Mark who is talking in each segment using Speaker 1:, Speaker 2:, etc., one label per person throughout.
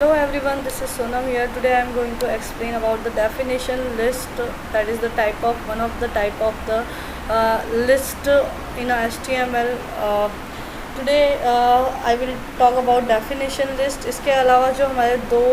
Speaker 1: Hello everyone, this is Sonam here. Today I am going to explain about the definition list. That is the type of one of the type of the list in a HTML. Today I will talk about definition list. इसके अलावा जो हमारे दो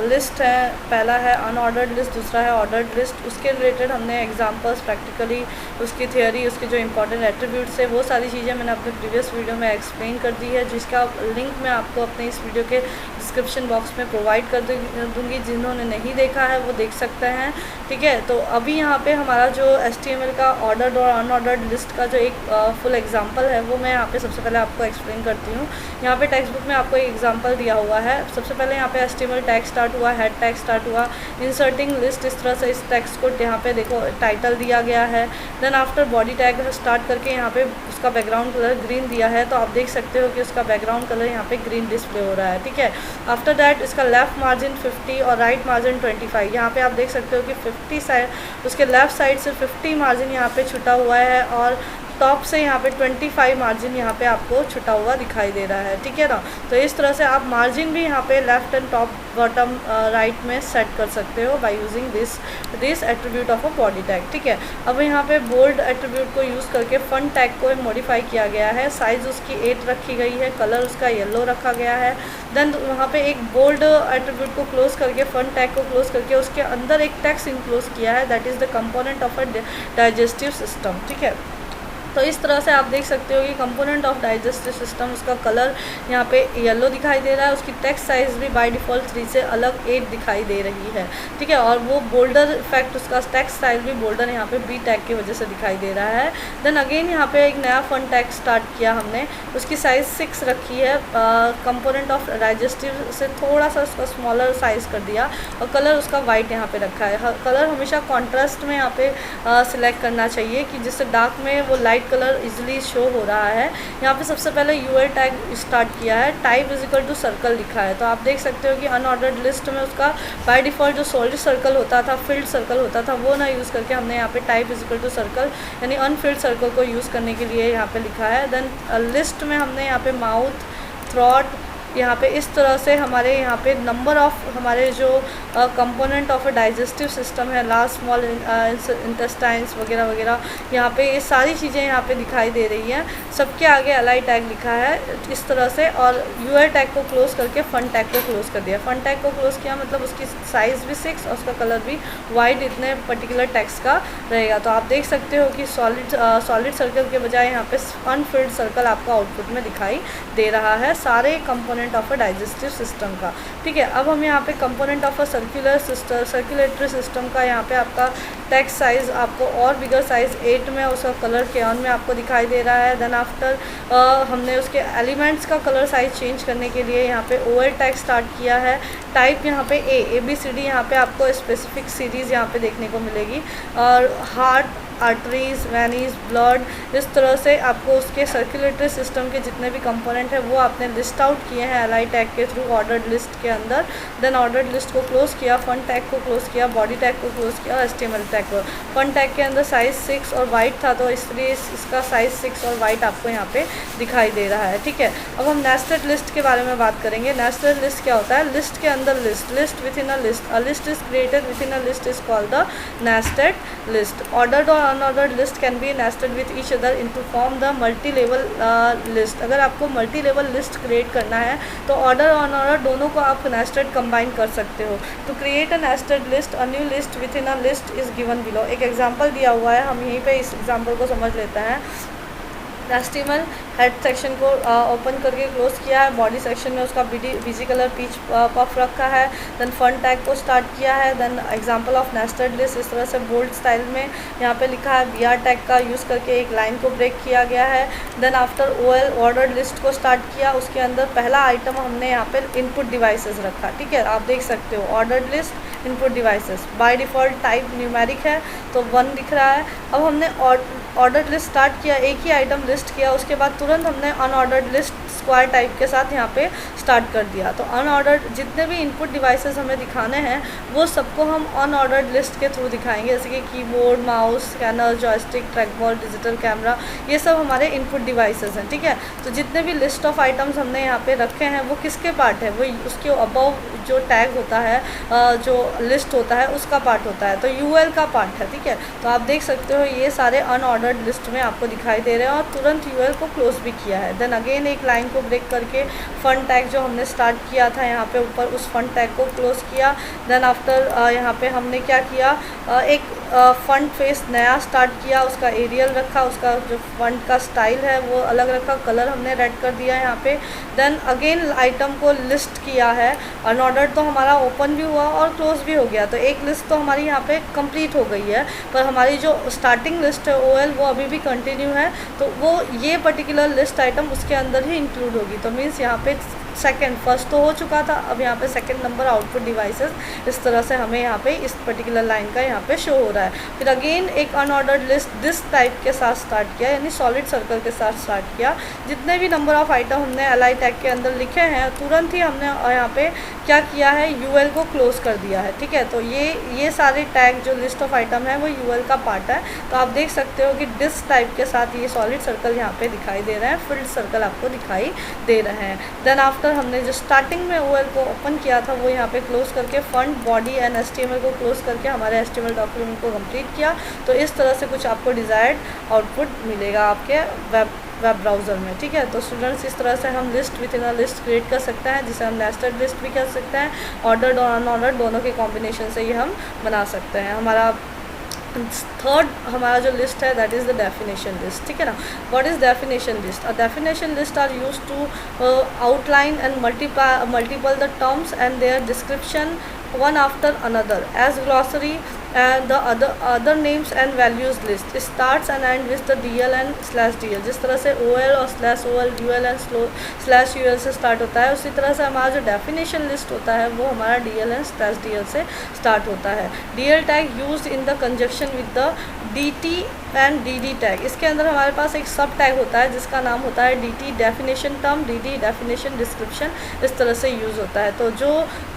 Speaker 1: list है, पहला है unordered list, दूसरा है ऑर्डर्ड लिस्ट। उसके रिलेटेड हमने एग्जांपल्स प्रैक्टिकली, उसकी थियोरी, उसके जो इंपॉर्टेंट एट्रीब्यूट्स है, वो सारी चीज़ें मैंने अपने प्रीवियस वीडियो में एक्सप्लेन कर दी है, जिसका लिंक मैं आपको अपने इस वीडियो के डिस्क्रिप्शन बॉक्स में प्रोवाइड कर दूँगी। जिन्होंने नहीं देखा है वो देख सकते हैं। ठीक है, तो अभी यहाँ पे हमारा जो HTML का ऑर्डर्ड और अनऑर्डर्ड लिस्ट का जो एक फुल एग्जांपल है वो मैं यहाँ पे सबसे पहले आपको एक्सप्लेन करती हूँ। यहाँ पे टेक्स्ट बुक में आपको एक एग्जांपल दिया हुआ है। सबसे पहले यहाँ पे HTML टैग स्टार्ट हुआ, हेड टैग स्टार्ट हुआ, इंसर्टिंग लिस्ट, इस तरह से इस टेक्स्ट को यहाँ पे देखो टाइटल दिया गया है। Then after body tag start करके यहाँ पे उसका बैकग्राउंड कलर ग्रीन दिया है, तो आप देख सकते हो कि उसका बैकग्राउंड कलर यहाँ पे ग्रीन डिस्प्ले हो रहा है। ठीक है, आफ्टर दैट इसका लेफ्ट मार्जिन 50 और राइट मार्जिन 25। यहाँ पे आप देख सकते हो कि 50 साइड, उसके लेफ्ट साइड से 50 मार्जिन यहाँ पे छुटा हुआ है और टॉप से यहाँ पे 25 मार्जिन यहाँ पे आपको छुटा हुआ दिखाई दे रहा है। ठीक है ना, तो इस तरह से आप मार्जिन भी यहाँ पे left and top bottom right में सेट कर सकते हो by using this attribute of a body tag. ठीक है, अब यहाँ पे बोल्ड एट्रीब्यूट को यूज़ करके फन टैग को मॉडिफाई किया गया है। साइज़ उसकी 8 रखी गई है, कलर उसका येलो रखा गया है। देन वहाँ पे एक बोल्ड एट्रीब्यूट को क्लोज करके, फन टैग को क्लोज करके उसके अंदर एक टेक्स्ट इंक्लोज किया है, that is the component of a digestive system. ठीक है, तो इस तरह से आप देख सकते हो कि कंपोनेंट ऑफ डाइजेस्टिव सिस्टम, उसका कलर यहाँ पे येलो दिखाई दे रहा है, उसकी टेक्स्ट साइज़ भी बाय डिफ़ॉल्ट 3 से अलग 8 दिखाई दे रही है। ठीक है, और वो बोल्डर इफेक्ट, उसका टेक्स्ट साइज भी बोल्डर यहाँ पे बी टैग की वजह से दिखाई दे रहा है। देन अगेन यहाँ पे एक नया फन टैग स्टार्ट किया हमने, उसकी साइज़ 6 रखी है, कंपोनेंट ऑफ डाइजेस्टिव से थोड़ा सा उसका स्मॉलर साइज़ कर दिया और कलर उसका वाइट यहाँ पे रखा है। कलर हमेशा कॉन्ट्रास्ट में यहाँ पे सिलेक्ट करना चाहिए कि जिससे डार्क में वो लाइट कलर इजीली शो हो रहा है। यहाँ पे सबसे पहले यूआर टैग स्टार्ट किया है, type is equal to circle लिखा है, तो आप देख सकते हो कि अनऑर्डर्ड लिस्ट में उसका बाय डिफ़ॉल्ट जो सॉलिड सर्कल होता था, फिल्ड सर्कल होता था, वो ना यूज़ करके हमने यहाँ पे type is equal to circle यानी अनफिल्ड सर्कल को यूज़ करने के लिए यहाँ पे लिखा है। देन लिस्ट में हमने यहाँ पे माउथ, थ्रॉट, यहाँ पे इस तरह से हमारे यहाँ पे नंबर ऑफ हमारे जो component of a digestive system है, लार्ज स्मॉल इंटेस्टाइन्स वगैरह वगैरह, यहाँ पे ये सारी चीज़ें यहाँ पे दिखाई दे रही हैं। सबके आगे अलाई टैग लिखा है इस तरह से, और यूआर टैग को क्लोज करके फन टैग को क्लोज कर दिया। फन टैग को क्लोज किया मतलब उसकी साइज़ भी 6 और उसका कलर भी वाइट इतने पर्टिकुलर टेक्स्ट का रहेगा। तो आप देख सकते हो कि सॉलिड सर्कल के बजाय यहाँ पे अनफिल्ड सर्कल आपको आउटपुट में दिखाई दे रहा है सारे component of a digestive system का। ठीक है, अब हम यहाँ पे component of a circulatory system का यहाँ पे आपका टेक्स्ट साइज़ आपको और बिगर साइज़ 8 में, उसका कलर केऑन में आपको दिखाई दे रहा है। देन आफ्टर हमने उसके एलिमेंट्स का कलर साइज़ चेंज करने के लिए यहाँ पे ओवर टैग स्टार्ट किया है। टाइप यहाँ पे ABCD, यहाँ पे आपको स्पेसिफिक सीरीज़ यहाँ पे देखने को मिलेगी, और हार्ट, आर्टरीज, वेनीज, ब्लड, इस तरह से आपको उसके सर्कुलेटरी सिस्टम के जितने भी कंपोनेंट है वो आपने लिस्ट आउट किए हैं अलाई टैग के थ्रू ऑर्डर्ड लिस्ट के अंदर। देन ऑर्डर्ड लिस्ट को क्लोज किया, फन टैग को क्लोज किया, बॉडी टैग को क्लोज किया और HTML टैग को। फन टैग के अंदर साइज़ 6 और वाइट था, तो इसलिए इसका साइज़ 6 और वाइट आपको यहाँ पे दिखाई दे रहा है। ठीक है, अब हम नेस्टेड लिस्ट के बारे में बात करेंगे। नेस्टेड लिस्ट क्या होता है? लिस्ट के अंदर list, list within a list, a list is created within a list is called the nested list. Ordered और unordered list can be nested with each other into form the multi level list. अगर आपको multi level list create करना है तो order और unordered दोनों को आप नेस्टेड कंबाइन कर सकते हो। To create a nested list, a new list within a list is given below. एक एग्जांपल दिया हुआ है, हम यहीं पे इस एग्जांपल को समझ लेते हैं। HTML हेड सेक्शन को ओपन करके क्लोज किया है, बॉडी सेक्शन में उसका बीजी कलर पीच पफ रखा है। देन फन टैग को स्टार्ट किया है। Then example of nested list, इस तरह से बोल्ड स्टाइल में यहाँ पे लिखा है, BR टैग का यूज़ करके एक लाइन को ब्रेक किया गया है। Then after OL ordered list को स्टार्ट किया, उसके अंदर पहला आइटम हमने यहाँ पे इनपुट डिवाइसेस रखा। ठीक है, आप देख सकते हो ordered list input devices, by default type numeric है तो 1 दिख रहा है। अब हमने ऑर्डर्ड लिस्ट स्टार्ट किया, एक ही आइटम लिस्ट किया, उसके बाद तुरंत हमने अनऑर्डर्ड लिस्ट स्क्वायर टाइप के साथ यहाँ पे स्टार्ट कर दिया। तो अनऑर्डर्ड जितने भी इनपुट डिवाइसेस हमें दिखाने हैं वो सबको हम अनऑर्डर्ड लिस्ट के थ्रू दिखाएंगे, जैसे कि keyboard, mouse, scanner, joystick, trackball, digital camera, ये सब हमारे इनपुट डिवाइसेस हैं, ठीक है। तो जितने भी लिस्ट ऑफ आइटम्स हमने यहाँ पे रखे हैं वो किसके पार्ट है, वो उसके अबव जो टैग होता है, जो लिस्ट होता है उसका पार्ट होता है, तो यूएल का पार्ट है, ठीक है। तो आप देख सकते हो ये सारे अनऑर्डर्ड लिस्ट में आपको दिखाई दे रहे हैं और तुरंत यूएल को क्लोज भी किया है। देन अगेन एक लाइन को ब्रेक करके फंड टैग जो हमने स्टार्ट किया था यहाँ पे ऊपर, उस फंड टैग को क्लोज किया। देन आफ्टर यहाँ पे हमने क्या किया, एक फंड फेस नया स्टार्ट किया, उसका एरियल रखा, उसका जो फंड का स्टाइल है वो अलग रखा, कलर हमने रेड कर दिया यहाँ पे। देन अगेन आइटम को लिस्ट किया है, अनऑर्डर्ड तो हमारा ओपन भी हुआ और क्लोज भी हो गया, तो एक लिस्ट तो हमारी यहाँ पे कंप्लीट हो गई है, पर हमारी जो स्टार्टिंग लिस्ट है ओएल वो अभी भी कंटिन्यू है, तो वो ये पर्टिकुलर लिस्ट आइटम उसके अंदर ही इंक्लूड होगी। तो मीन्स यहाँ पे सेकंड, फर्स्ट तो हो चुका था, अब यहाँ पे सेकंड नंबर आउटपुट डिवाइसेस इस तरह से हमें यहाँ पे इस पर्टिकुलर लाइन का यहाँ पे शो हो रहा है। फिर अगेन एक अनऑर्डर्ड लिस्ट दिस टाइप के साथ स्टार्ट किया, यानी सॉलिड सर्कल के साथ स्टार्ट किया। जितने भी नंबर ऑफ आइटम हमने एलआई टैग के अंदर लिखे हैं तुरंत ही हमने यहाँ पे क्या किया है, यूएल को क्लोज कर दिया है, ठीक है। तो ये सारे टैग जो लिस्ट ऑफ आइटम है वो यूएल का पार्ट है। तो आप देख सकते हो कि डिस टाइप के साथ ये सॉलिड सर्कल यहाँ पे दिखाई दे रहे हैं, फिल्ड सर्कल आपको दिखाई दे रहे हैं। देन आफ्टर हमने जो स्टार्टिंग में ओएल को ओपन किया था वो यहाँ पे क्लोज करके फंड, बॉडी एंड एचटीएमएल को क्लोज करके हमारे एचटीएमएल डॉक्यूमेंट को कंप्लीट किया। तो इस तरह से कुछ आपको डिज़ायर्ड आउटपुट मिलेगा आपके वेब ब्राउज़र में, ठीक है। तो स्टूडेंट्स इस तरह से हम list within a list create कर सकते हैं, जिसे हम नेस्टेड लिस्ट भी कर सकते हैं, ऑर्डर्ड और अनऑर्डर्ड दोनों के कॉम्बिनेशन से ये हम बना सकते हैं। हमारा थर्ड हमारा जो लिस्ट है that is the definition list, ठीक है ना। What is definition list? A definition list are use to outline and multiple the terms and their description one after another as glossary and the other names and values list. It starts and ends with the DL and /DL. जिस तरह से OL और /OL, UL and /UL से start होता है, उसी तरह से हमारा जो डेफिनेशन लिस्ट होता है वो हमारा DL and /DL से स्टार्ट होता है। DL tag used in the conjunction with the DT and DD tag. इसके अंदर हमारे पास एक सब टैग होता है जिसका नाम होता है DT definition term, DD definition description, इस तरह से यूज़ होता है। तो जो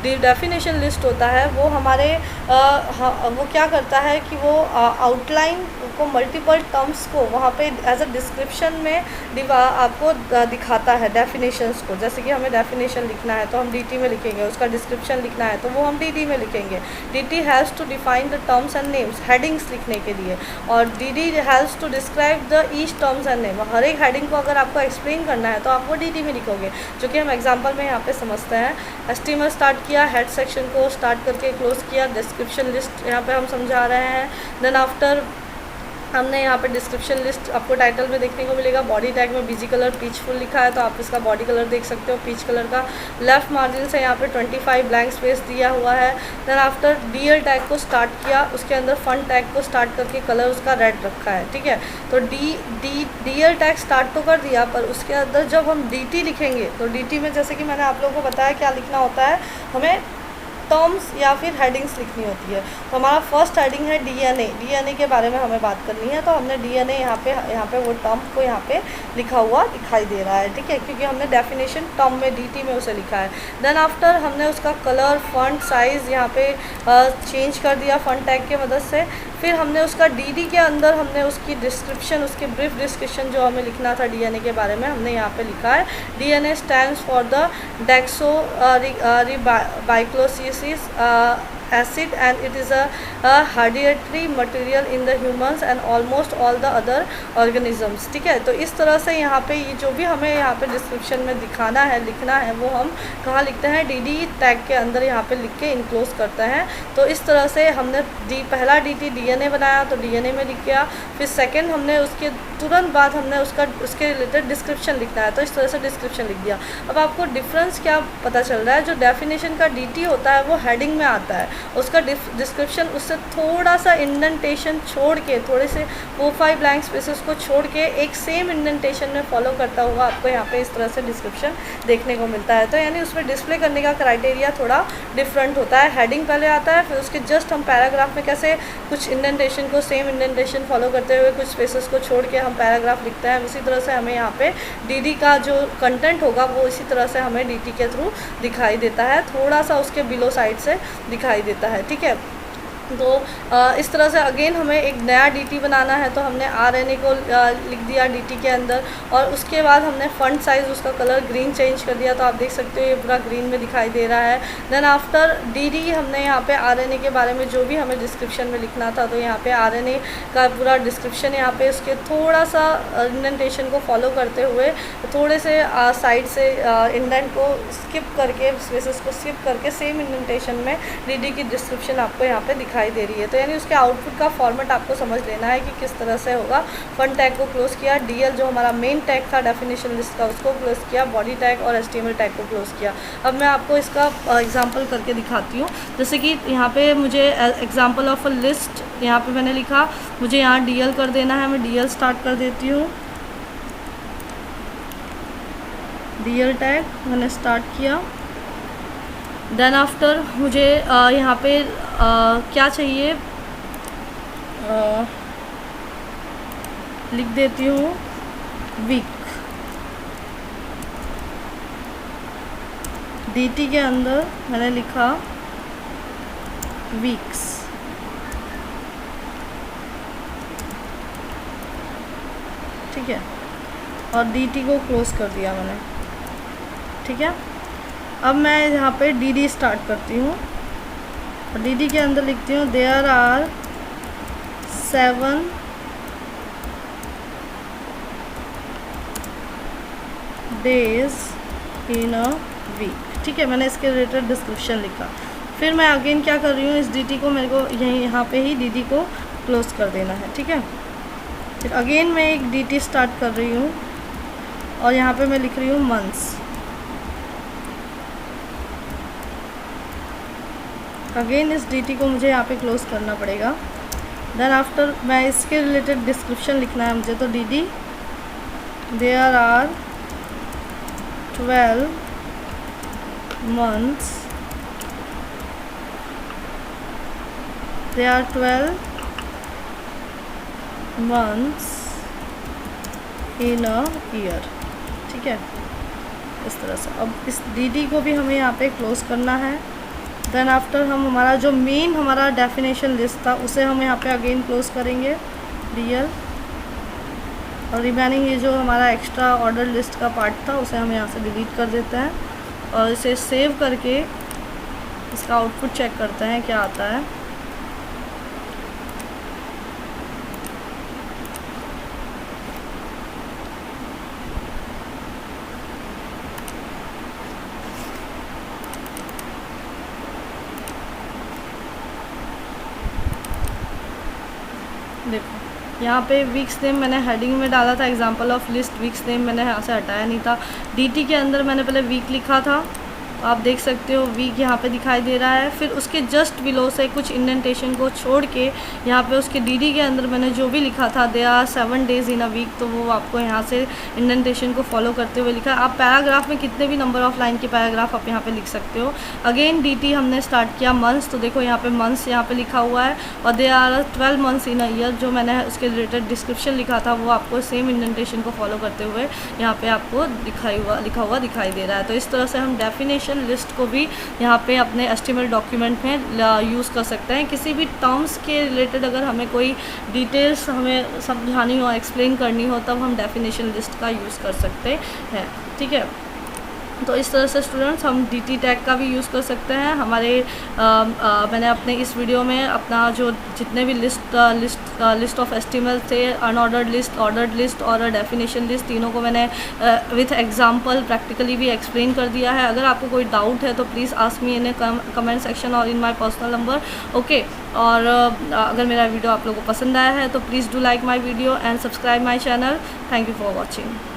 Speaker 1: डेफिनेशन लिस्ट होता है वो हमारे वो क्या करता है कि वो आउटलाइन को, मल्टीपल टर्म्स को वहाँ पे एज अ डिस्क्रिप्शन में आपको दिखाता है डेफिनेशंस को। जैसे कि हमें डेफिनेशन लिखना है तो हम DT में लिखेंगे, उसका डिस्क्रिप्शन लिखना है तो वो हम DD में लिखेंगे। DT has to define the terms and names, headings लिखने के लिए, और DD has to describe the each terms and name. हर एक हेडिंग को अगर आपको एक्सप्लेन करना है तो आप वो DD में लिखोगे, जो कि हम एग्जाम्पल में यहाँ पे समझते हैं। HTML स्टार्ट किया, हेड सेक्शन को स्टार्ट करके क्लोज किया, डिस्क्रिप्शन लिस्ट यहाँ पे हम समझा रहे हैं। देन आफ्टर हमने यहाँ पे डिस्क्रिप्शन लिस्ट आपको टाइटल में देखने को मिलेगा। बॉडी टैग में बीजी कलर पीचफुल लिखा है तो आप इसका बॉडी कलर देख सकते हो पीच कलर का। लेफ्ट मार्जिन से यहाँ पे 25 ब्लैंक स्पेस दिया हुआ है। देन आफ्टर DL टैग को स्टार्ट किया, उसके अंदर फंड टैग को स्टार्ट करके कलर उसका रेड रखा है, ठीक है। तो DL टैग स्टार्ट तो कर दिया, पर उसके अंदर जब हम DT लिखेंगे तो DT में जैसे कि मैंने आप लोगों को बताया क्या लिखना होता है, हमें टर्म्स या फिर हेडिंग्स लिखनी होती है। तो हमारा फर्स्ट हेडिंग है DNA के बारे में हमें बात करनी है, तो हमने DNA यहाँ पे वो टर्म को यहाँ पे लिखा हुआ दिखाई दे रहा है, ठीक है, क्योंकि हमने डेफिनेशन टर्म में DT में उसे लिखा है। देन आफ्टर हमने उसका कलर, फॉन्ट साइज़ यहाँ पे चेंज कर दिया फॉन्ट टैग की मदद से। फिर हमने उसका DD के अंदर हमने उसकी डिस्क्रिप्शन, उसके ब्रीफ डिस्क्रिप्शन जो हमें लिखना था DNA के बारे में, हमने यहाँ पे लिखा है DNA stands for the deoxyribonucleic acid and it is a hereditary material in the humans and almost all the other organisms, ठीक है। तो इस तरह से यहाँ पे ये जो भी हमें यहाँ पे डिस्क्रिप्शन में दिखाना है, लिखना है, वो हम कहाँ लिखते हैं, DD टैग के अंदर यहाँ पे लिख के इनक्लोज करते हैं। तो इस तरह से हमने पहला DT DNA बनाया तो DNA में लिख गया, फिर सेकेंड हमने उसके तुरंत बाद हमने उसके रिलेटेड डिस्क्रिप्शन लिखना है तो इस तरह से डिस्क्रिप्शन लिख दिया। अब आपको डिफरेंस क्या पता चल रहा है, जो डेफिनेशन का DT होता है वो हेडिंग में आता है उसका डिस्क्रिप्शन उससे थोड़ा सा इंडेंटेशन छोड़ के, थोड़े से 4-5 ब्लैंक स्पेसेस को छोड़ के एक सेम इंडेंटेशन में फॉलो करता हुआ आपको यहाँ पे इस तरह से डिस्क्रिप्शन देखने को मिलता है। तो यानी उसमें डिस्प्ले करने का क्राइटेरिया थोड़ा डिफरेंट होता है। हेडिंग पहले आता है, फिर उसके जस्ट हम पैराग्राफ में कैसे कुछ इंडेंटेशन को सेम इंडेंटेशन फॉलो करते हुए कुछ स्पेसेस को छोड़ के हम पैराग्राफ लिखते हैं, उसी तरह से हमें यहाँ पे डीडी का जो कंटेंट होगा वो इसी तरह से हमें डीटी के थ्रू दिखाई देता है, थोड़ा सा उसके बिलो साइड से दिखाई देता है। ठीक है, तो इस तरह से अगेन हमें एक नया डीटी बनाना है, तो हमने आरएनए को लिख दिया डीटी के अंदर, और उसके बाद हमने फॉन्ट साइज़ उसका कलर ग्रीन चेंज कर दिया, तो आप देख सकते हो ये पूरा ग्रीन में दिखाई दे रहा है। देन आफ्टर डीडी हमने यहाँ पे आरएनए के बारे में जो भी हमें डिस्क्रिप्शन में लिखना था, तो यहाँ पे आरएनए का पूरा डिस्क्रिप्शन यहाँ पे उसके थोड़ा सा इंडेंटेशन को फॉलो करते हुए थोड़े से साइड से इंडेंट को स्किप करके, स्पेसेस को स्किप करके सेम इंडेंटेशन में डीडी की डिस्क्रिप्शन आपको यहाँ पे दिखाई दे रही है। तो यानी उसके आउटपुट का फॉर्मेट आपको समझ लेना है कि किस तरह से होगा। फन टैग को क्लोज किया, डीएल जो हमारा मेन टैग था डेफिनेशन लिस्ट का उसको क्लोज किया, बॉडी टैग और एचटीएमएल टैग को क्लोज किया। अब मैं आपको इसका एग्जांपल करके दिखाती हूँ। जैसे कि यहाँ पे मुझे एग्जांपल ऑफ अ लिस्ट यहाँ पे मैंने लिखा, मुझे यहाँ डीएल कर देना है, मैं डीएल स्टार्ट कर देती हूँ। डीएल टैग मैंने स्टार्ट किया। देन आफ्टर मुझे यहाँ पे क्या चाहिए, लिख देती हूँ वीक। डीटी के अंदर मैंने लिखा वीक्स। ठीक है, और डीटी को क्लोज कर दिया मैंने। ठीक है, अब मैं यहाँ पे डीडी स्टार्ट करती हूँ और डीडी के अंदर लिखती हूँ there are 7 days in a week. ठीक है, मैंने इसके रिलेटेड डिस्क्रिप्शन लिखा। फिर मैं अगेन क्या कर रही हूँ, इस डीटी को मेरे को यहीं यहाँ पे ही डीडी को क्लोज कर देना है। ठीक है, फिर अगेन मैं एक डीटी स्टार्ट कर रही हूँ और यहाँ पे मैं लिख रही हूँ मंथ्स। अगेन इस डीटी को मुझे यहाँ पे क्लोज करना पड़ेगा। देन आफ्टर मैं इसके रिलेटेड डिस्क्रिप्शन लिखना है मुझे, तो DD there are 12 months, there are 12 months in a year। ठीक है, इस तरह से। अब इस डीडी को भी हमें यहाँ पे क्लोज करना है। देन आफ्टर हम हमारा जो मेन हमारा डेफिनेशन लिस्ट था उसे हम यहाँ पे अगेन क्लोज करेंगे डीएल, और रिमेनिंग ये जो हमारा एक्स्ट्रा ऑर्डर लिस्ट का पार्ट था उसे हम यहाँ से डिलीट कर देते हैं और इसे सेव करके इसका आउटपुट चेक करते हैं क्या आता है। देखो यहाँ पे वीक्स नेम मैंने हेडिंग में डाला था, example of list weeks name मैंने यहाँ से हटाया नहीं था। डीटी के अंदर मैंने पहले वीक लिखा था, तो आप देख सकते हो वीक यहाँ पे दिखाई दे रहा है। फिर उसके जस्ट बिलो से कुछ इंडेंटेशन को छोड़ के यहाँ पे उसके डीडी के अंदर मैंने जो भी लिखा था they are 7 days in a week, तो वो आपको यहाँ से इंडेंटेशन को फॉलो करते हुए लिखा है। आप पैराग्राफ में कितने भी नंबर ऑफ लाइन के पैराग्राफ आप यहाँ पे लिख सकते हो। अगेन डीटी हमने स्टार्ट किया मंथ्स, तो देखो यहाँ पे मंथ्स यहाँ पे लिखा हुआ है और they are 12 months in a year, जो मैंने उसके रिलेटेड डिस्क्रिप्शन लिखा था वो आपको सेम इंडेंटेशन को फॉलो करते हुए यहाँ पे आपको लिखा हुआ दिखाई दे रहा है। तो इस तरह से हम डेफिनेशन लिस्ट को भी यहाँ पे अपने एचटीएमएल डॉक्यूमेंट में यूज़ कर सकते हैं। किसी भी टर्म्स के रिलेटेड अगर हमें कोई डिटेल्स हमें समझानी हो, एक्सप्लेन करनी हो, तब हम डेफिनेशन लिस्ट का यूज़ कर सकते हैं। ठीक है, तो इस तरह से स्टूडेंट्स हम डीटी टैग का भी यूज़ कर सकते हैं। हमारे मैंने अपने इस वीडियो में अपना जो जितने भी लिस्ट ऑफ एचटीएमएल थे, अनऑर्डर्ड लिस्ट, ऑर्डर्ड लिस्ट और डेफिनेशन लिस्ट, तीनों को मैंने विथ एग्जांपल प्रैक्टिकली भी एक्सप्लेन कर दिया है। अगर आपको कोई डाउट है तो please ask me in comment section और in my personal number. Okay, और अगर मेरा वीडियो आप लोगों को पसंद आया है तो please do like my video and subscribe my channel. Thank you for watching.